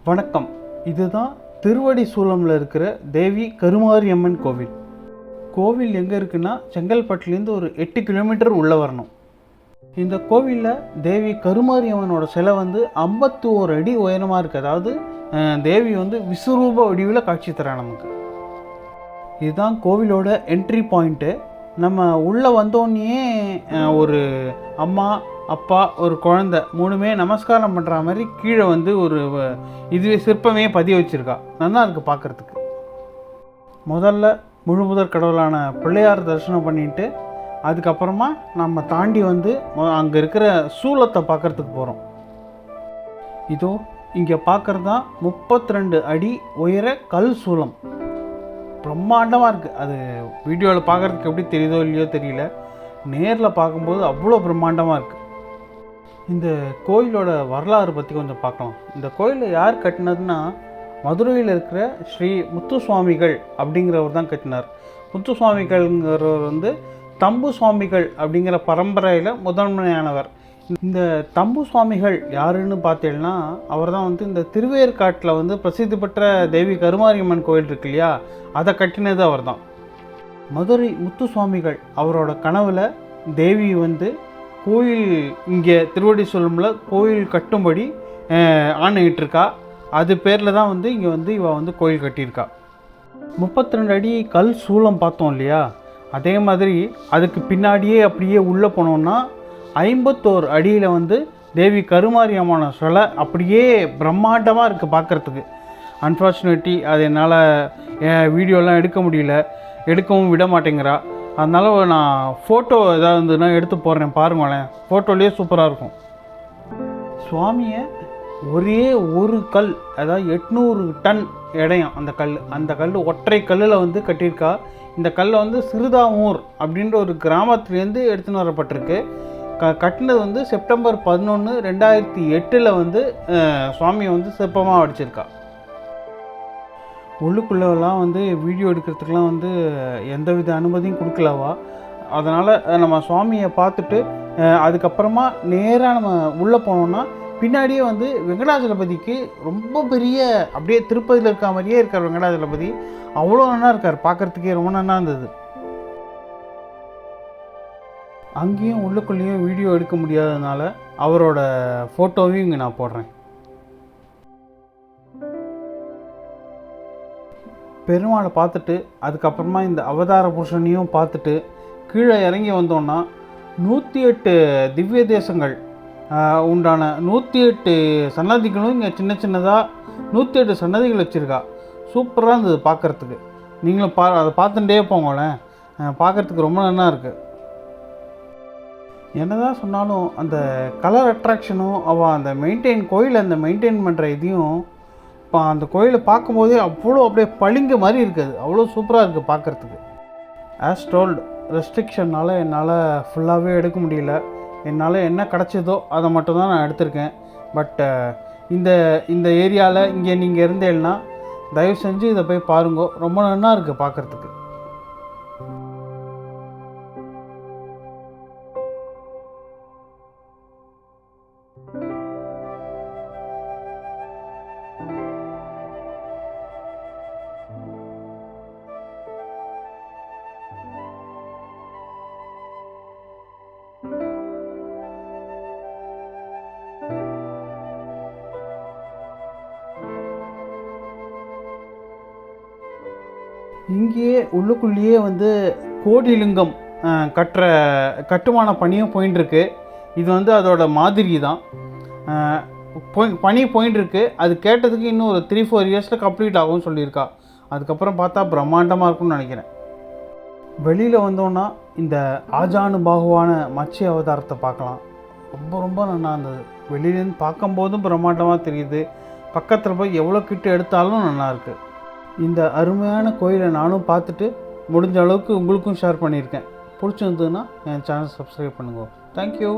வணக்கம். இதுதான் திருவடி சூலமில் இருக்கிற தேவி கருமாரியம்மன் கோவில். கோவில் எங்கே இருக்குன்னா செங்கல்பட்டுலேருந்து ஒரு 8 கிலோமீட்டர் உள்ளே வரணும். இந்த கோவிலில் தேவி கருமாரியம்மனோட சிலை 51 அடி உயரமாக இருக்குது. அதாவது தேவி விஸ்வரூப வடிவில் காட்சி தரா நமக்கு. இதுதான் கோவிலோட என்ட்ரி பாயிண்ட்டு. நம்ம உள்ளே வந்தோடனே ஒரு அம்மா, அப்பா, ஒரு குழந்தை 3மே நமஸ்காரம் பண்ணுற மாதிரி கீழே ஒரு இதுவே சிற்பமே பதிய வச்சுருக்கா. நல்லா இருக்குது பார்க்குறதுக்கு. முதல்ல முழுமுதற் கடவுளான பிள்ளையார் தரிசனம் பண்ணிட்டு அதுக்கப்புறமா நம்ம தாண்டி அங்கே இருக்கிற சூலத்தை பார்க்குறதுக்கு போகிறோம். இதோ இங்கே பார்க்குறது தான் 32 அடி உயர கல் சூலம். பிரம்மாண்டமாக இருக்குது. அது வீடியோவில் பார்க்குறதுக்கு எப்படி தெரியுதோ இல்லையோ தெரியல, நேரில் பார்க்கும்போது அவ்வளோ பிரம்மாண்டமாக இருக்குது. இந்த கோயிலோட வரலாறு பற்றி கொஞ்சம் பார்க்கலாம். இந்த கோயிலை யார் கட்டினதுன்னா மதுரையில் இருக்கிற ஸ்ரீ முத்துசுவாமிகள் அப்படிங்கிறவர் தான் கட்டினார். முத்துசுவாமிகள்ங்கிறவர் தம்பு சுவாமிகள் அப்படிங்கிற பரம்பரையில் முதன்மையானவர். இந்த தம்பு சுவாமிகள் யாருன்னு பார்த்தீங்கன்னா அவர் தான் இந்த திருவேற்காட்டில் பிரசித்தி பெற்ற தேவி கருமாரியம்மன் கோயில் இருக்கு இல்லையா, அதை கட்டினது அவர் தான். மதுரை முத்துசுவாமிகள் அவரோட கனவில் தேவி கோயில் இங்கே திருவடி சூலமில் கோயில் கட்டும்படி ஆணையிட்டிருக்கா. அது பேரில் தான் இங்கே இவ கோயில் கட்டியிருக்கா. 32 அடி கல் சூலம் பார்த்தோம் இல்லையா, அதே மாதிரி அதுக்கு பின்னாடியே அப்படியே உள்ளே போனோம்னா 51 அடியில் தேவி கருமாரியம்மன சிலை அப்படியே பிரம்மாண்டமாக இருக்குது பார்க்குறதுக்கு. அன்ஃபார்ச்சுனேட்லி அது என்னால் வீடியோலாம் எடுக்க முடியல, எடுக்கவும் விட மாட்டேங்கிறா. அதனால் நான் ஃபோட்டோ எதாவது இருந்ததுன்னா எடுத்து போடுறேன், பாருங்களேன். ஃபோட்டோலேயே சூப்பராக இருக்கும். சுவாமியை ஒரே ஒரு கல், அதாவது 800 டன் எடையும் அந்த கல் ஒற்றை கல்லில் கட்டியிருக்கா. இந்த கல் சிறுதாமூர் அப்படின்ற ஒரு கிராமத்துலேருந்து எடுத்துன்னு வரப்பட்டிருக்கு. கட்டினது செப்டம்பர் 11, 2008 சுவாமியை சிற்பமாக வடிச்சிருக்கா. உள்ளுக்குள்ளெல்லாம் வீடியோ எடுக்கிறதுக்கெலாம் எந்தவித அனுமதியும் கொடுக்கலவா. அதனால் நம்ம சுவாமியை பார்த்துட்டு அதுக்கப்புறமா நேராக நம்ம உள்ளே போனோம்னா பின்னாடியே வெங்கடாஜலபதிக்கு ரொம்ப பெரிய, அப்படியே திருப்பதியில் இருக்க மாதிரியே இருக்கார் வெங்கடாஜலபதி. அவ்வளோ நல்லா இருக்கார், பார்க்குறதுக்கே ரொம்ப நல்லா இருந்தது. அங்கேயும் உள்ளுக்குள்ளேயும் வீடியோ எடுக்க முடியாததுனால அவரோட ஃபோட்டோவையும் இங்கே நான் போடுறேன். பெருமாளை பார்த்துட்டு அதுக்கப்புறமா இந்த அவதார புருஷனையும் பார்த்துட்டு கீழே இறங்கி வந்தோன்னா 108 திவ்ய தேசங்கள் உண்டான 108 சன்னதிகளும் இங்கே சின்ன சின்னதாக 108 சன்னதிகள் வச்சுருக்கா. சூப்பராக இருந்தது பார்க்குறதுக்கு. நீங்களும் அதை பார்த்துட்டே போங்களேன், பார்க்குறதுக்கு ரொம்ப நல்லா இருக்குது. என்னதான் சொன்னாலும் அந்த கலர் அட்ராக்ஷனும் அவள் அந்த கோயிலை அந்த மெயின்டைன் பண்ணுற இதையும் இப்போ அந்த கோயிலை பார்க்கும்போதே அவ்வளோ அப்படியே பளிங்கு மாதிரி இருக்குது. அவ்வளோ சூப்பராக இருக்குது பார்க்குறதுக்கு. ஆஸ் டோல்டு, ரெஸ்ட்ரிக்ஷனால் என்னால் ஃபுல்லாகவே எடுக்க முடியல. என்னால் என்ன கிடச்சதோ அதை மட்டும்தான் நான் எடுத்திருக்கேன். பட் இந்த ஏரியாவில் இங்கே நீங்கள் இருந்தேன்னா தயவு செஞ்சு இதை போய் பாருங்க, ரொம்ப நல்லா இருக்குது பார்க்குறதுக்கு. இங்கேயே உள்ளுக்குள்ளேயே கோடிலிங்கம் கட்டுமான பணியும் போயின்ட்டுருக்கு. இது அதோட மாதிரி தான் பணி போயின்ட்டுருக்கு. அது கேட்டதுக்கு இன்னும் ஒரு 3-4 இயர்ஸில் கம்ப்ளீட் ஆகும்னு சொல்லியிருக்கா. அதுக்கப்புறம் பார்த்தா பிரம்மாண்டமாக இருக்கும்னு நினைக்கிறேன். வெளியில் வந்தோன்னா இந்த ஆஜானு பாகுவான மத்ஸ்ய அவதாரத்தை பார்க்கலாம். ரொம்ப ரொம்ப நல்லா இருந்தது. வெளியிலேருந்து பார்க்கும்போதும் பிரம்மாண்டமாக தெரியுது, பக்கத்தில் போய் எவ்வளோ கிட்ட எடுத்தாலும் நல்லாயிருக்கு. இந்த அருமையான கோயிலை நானும் பார்த்துட்டு முடிஞ்ச அளவுக்கு உங்களுக்கும் ஷேர் பண்ணியிருக்கேன். பிடிச்சிருந்ததுன்னா என் சேனல் சப்ஸ்கிரைப் பண்ணுங்க. தேங்க்யூ.